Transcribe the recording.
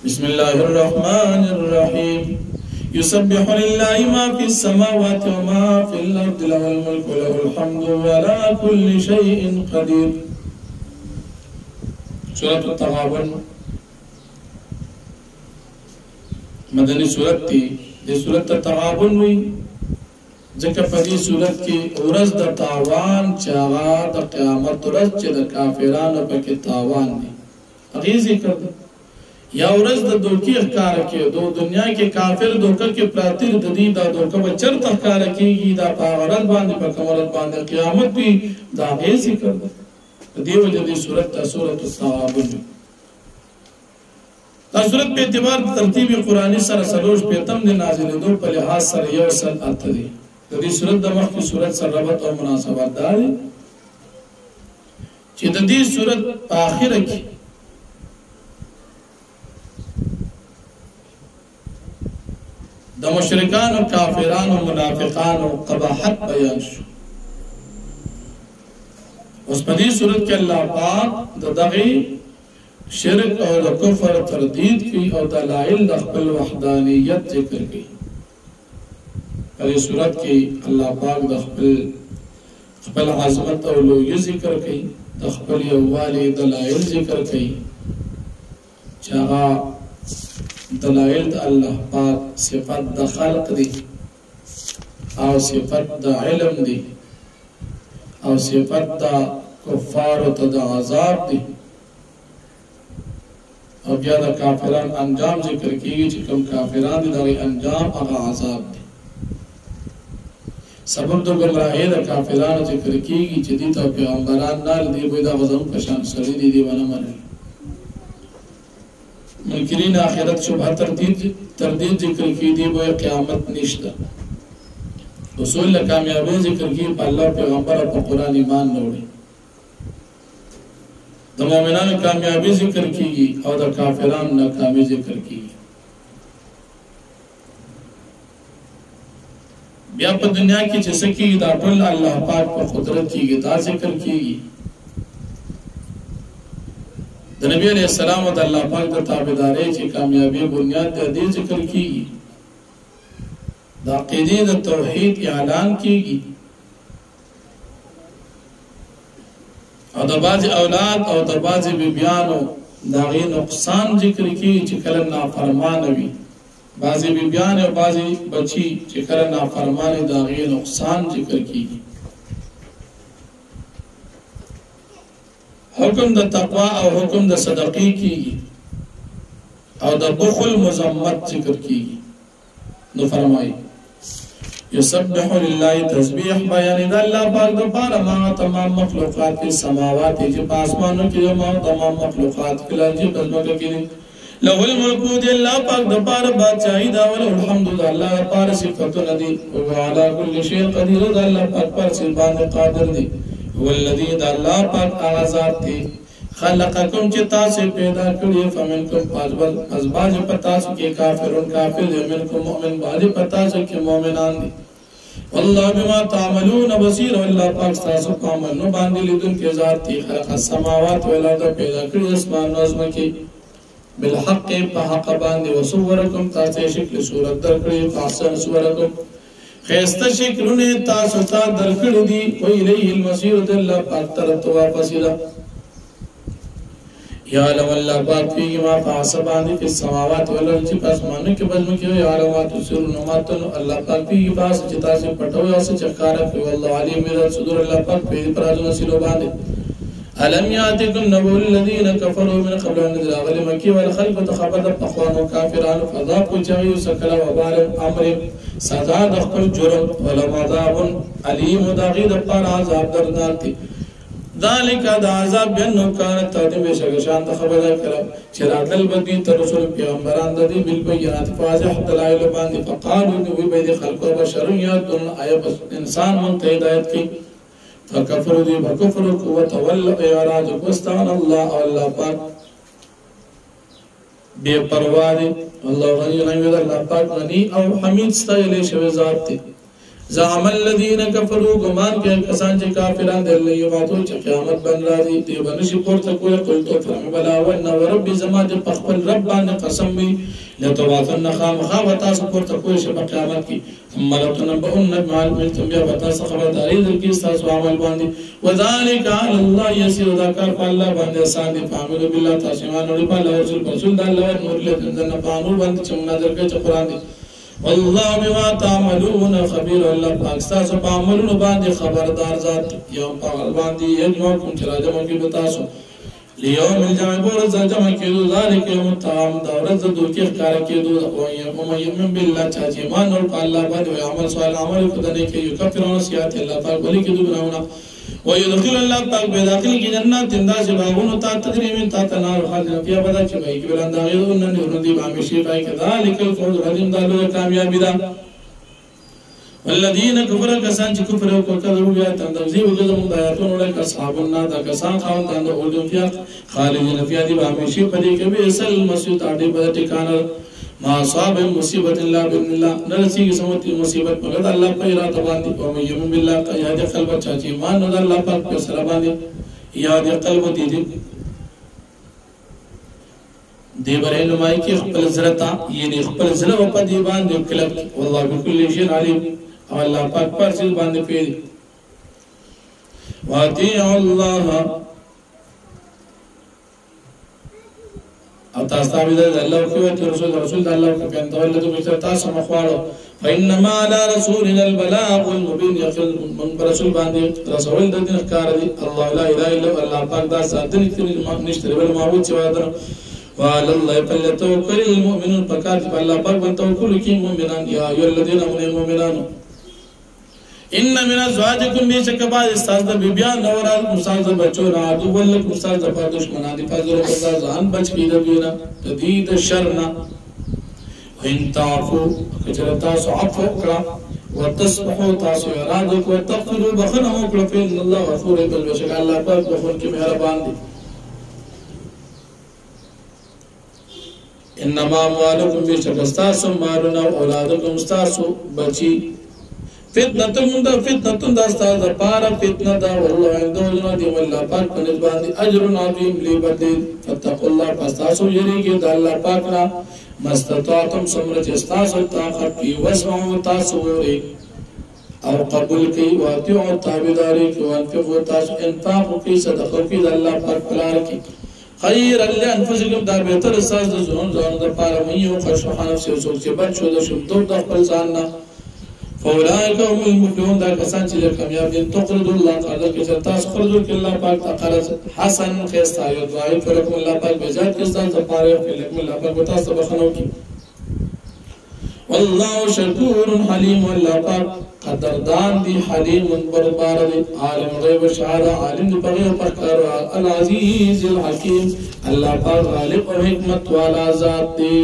بسم الله الرحمن الرحيم يسبح لله ما في السماوات وما في الأرض له الملك وله الحمد وعلى كل شيء قدير. سورة التغابن مدني سورة دي سورة التغابن وي ځکه په دې صورت کې ورځ د تاوان چې هغه د قیامت ورځ چې د کافرانو پکې تاوان دی هغې ذکر دی یا ورځ د دوکې ښکاره کېدو دنیا کې کافر دوکه کې پراته د دې دا دوکه به چېرته ښکاره کېږي دا په هغه ورځ باندې په کومه ورځ باندې قیامت وي د هغې ذکر دی په دې وجه دې صورت ته سورة التغابن وي. دا صورت په اعتبار د ترتیب قرآني سره څلور شپېتم د نازلېدو په لحاظ سره 108 دی. د دې صورت د مخکې صورت سره ربط او مناسبت دا دی چې د دې صورت په آخره کې د مشرکانو کافرانو منافقانو قباحت بیان شو. اوس په دې صورت کې الله پاک د دغه شرک او د کفر تردید کوي او دلایل د خپل وحدانیت ذکر کوي. په دې صورت کې الله پاک د خپل عظمت او لوی ذکر کوي د خپل یووالي دلایل ذکر کوي چې هغه دلائل د الله پاک صفت د خلق دی او صفت د علم دی او صفت د کفارو ته د عذاب دی او بیا د کافران انجام ذکر کیږي چې کوم کافران دي دغه انجام هغه عذاب دی. سبب د ګمراهۍ د کافرانو ذکر کیږي چې دي ته پیغمبران نه دی وي دا غزم په شان سړي دي ونه منل. منکرین آخرت شبه تردید ذکر کی دی وہ قیامت نشتا. رسول اللہ کامیابی ذکر کی پا اللہ پیغمبر پا قرآن ایمان نوڑی. دا مومنان کامیابی ذکر کی او دا کافران ناکامی ذکر کی. بیا پا دنیا کی جسکی دا ټول اللہ پاک پا قدرت کی دا ذکر کی. د نبی علیہ السلام او د الله پاک د تابعدارۍ چې کامیابی بنیاد د دې ذکر کیږي. د عقیدې د توحید اعلان کیږي او د باز اولاد او د باز بیبیانو د غي نقصان ذکر کیږي چې کله نافرمان وي. بعضی بیبیان او بعضی بچی چې کله نافرمان د غي نقصان ذکر کیږي. حکم د تقوا او حکم د صدقې کیږي او د بخل مذمت ذکر کیږي. نو فرمایي یسبح لله تسبیح بیان د الله پاک د پاره ما تمام مخلوقات په سماوات چې په اسمانو کې ما تمام مخلوقات کله چې په ځمکه کې له الملک دی الله پاک د پاره بادشاہي دا ول الحمد لله پاره صفاتونه دي او علی کل شیء قدیر د الله پاک پر سبحان قادر دی. والذی دا اللہ پاک آغازات تی خلقکم چی تاسو پیدا کری فمنکم ازباج پتاسو کی کافرون کافر دی منکم مؤمن باجی پتاسو کی مومنان دی. واللہ بما تعملون بصیر واللہ پاک تاسو کامل نو باندی لیدن کے ذات تی خلق السماوات والارض پیدا کری اسمان نظم کی بالحق پا حق باندی وصورکم تاسو شکل صورت در کری فاحسن صورکم خیسته شکلونه تاسو ته درکړي دي او الیه المصیر د الله پاک طرف ته واپس ده. یا لو الله پاک فی ما فحسبانی فی السماوات والارض چې اسمانو کې بزم کې یا روات سرون ماتن الله پاک فی باس چې تاسو پټوي او چې ښکارا کوي الله علیم د صدور الله پاک په پرازونه سلو باندې. الم یاتکم نبؤ الذین کفروا من قبل ان نزل غل مکی والخلق تخبط اخوان کافرون فذاقوا جميع سکل وبال امر سزا د خپل جرم ولهم عذاب علیم داغید پر عذاب دردناک دی. ذالک دا عذاب بینو کانت تادم بشکشان خبر کرم چراتل بدی ترسول پیغمبران دادی بالبینات فاضح دلائل باندی فقالو نوی بید خلق و بشر یادن آیا بس انسان منت ہدایت کی فکفر دی بکفر قوت ول اعراض کوستان اللہ اللہ پاک بے پروا دی. اللہ غنی غنی اللہ پاک غنی او حمید ستایلی شوی ذات دی. زعم الذين كفروا گمان کې کسان چې کافران دي الله یبعثو چې قیامت بن راځي دی بنشي پورته کوی قلت فرم بلا ون ورب زما د خپل رب باندې قسم وي لتواثن خامخا وتاس پورته کوی چې په قیامت کې ثم لتنبؤن بما عملتم بیا وتاس خبرداري درکې تاسو عمل باندې وذلك على الله يسير ذکر الله باندې آسان دي فامل بالله تاسو ایمان ورې په الله رسول د الله نور له ځنه پانور باندې چې موږ درکې چې قران دي والله بما تعملون خبير الله پاک تاسو په عملونو باندې خبردار ذات یو په باندې یجمعکم چې راځم کې بتاسو لیوم الجمع ورځ جمع کېدو ذالک یوم الطعام دا ورځ د دوکې ښکار کېدو او یوم بالله چې ایمان ور په الله باندې عمل صالح عمل کړه کې یو کفرون سیات الله پاک ولي کې دوه ويدخل الله پاک به داخل کی جنات انداز باغونو تا تقریبا تا تنار خالد فيها بدا چې وای کې بلند غيرون نه ورندي بامیشي پای كذلك الفوز العظیم دا له کامیابی ده والذین كفروا کسان چې کفر وکړ کذبوا بیا تنذیب وګزم دایاتونو له اصحاب النار دا کسان خاوندان د اولو فيها خالدین فيها دی بامیشي پدې کې به اصل مسجد اړې په ټکانه ما صاب مصیبت الله باذن الله نرسیږي سمتی مصیبت مگر الله په اراده باندې او یم بالله قیاد قلب چاچی مان نو الله پاک په سره باندې یاد قلب دي دی بره نمای کی خپل زرتا یعنی خپل زړه په دی باندې کلب والله بكل شيء عليم او الله پاک پر څه باندې پیل واطيع الله او تاسو ته د الله او رسول د الله په پیغام ته مشر تاسو مخواړو فإنما على رسولنا البلاغ المبين يقل من رسول باندې رسول د دین کار دی الله لا اله الا الله پاک دا ساتنی تل نشته بل معبود چې وادر وعلى الله فليتوكل المؤمنون فقط الله پاک باندې توکل کوي مؤمنان یا ایو الذين امنوا المؤمنان ان من ازواجكم بشكبا استاذ بیبیان اورال مستاذ بچو را دو ولک مستاذ په دشمنان دي فزر په ځان بچ کی دبینا تدید شرنا وان تعفو کجرتا صعف وکړه وتصبحوا تاسو اراده کو تغفروا بخنه وکړه فین الله غفور بالبشر الله پاک بخون کې مهربان دي انما اموالکم بشکستاسو مالنا اولادکم استاسو بچی فتنه دا استاد پارا فتنه دا والله عندنا دی والله پاک په نسبت اجر عظیم لی بدل فتقوا الله فاستاسو یریږي د الله پاک را مستطاعتم سمرت استاسو طاقت کی وسعوا تاسو وري او قبول کی واطيعوا تابعداري کی وانفقوا تاسو انفاق کی صدقه کی د الله پاک پلار کی خیر لانفسکم دا بهتر اساس د ځون د پاره مې یو خوشحال نفس یو څوک چې بچو د شمتو د خپل ځان نه فاولئک هم المفلحون دا کسان چې کامیاب دي تقرض الله تعالی کې تاسو قرض کې الله پاک قرض حسن خيستا یو ضعیف لكم الله پاک بجات کې تاسو پاره لكم الله پاک تاسو بخنو کی والله شکور حلیم الله پاک قدردان دی حلیم بربار دی عالم غیب شهاده عالم دی بغیر پرکار العزیز الحکیم الله پاک غالب و حکمت والا ذات دی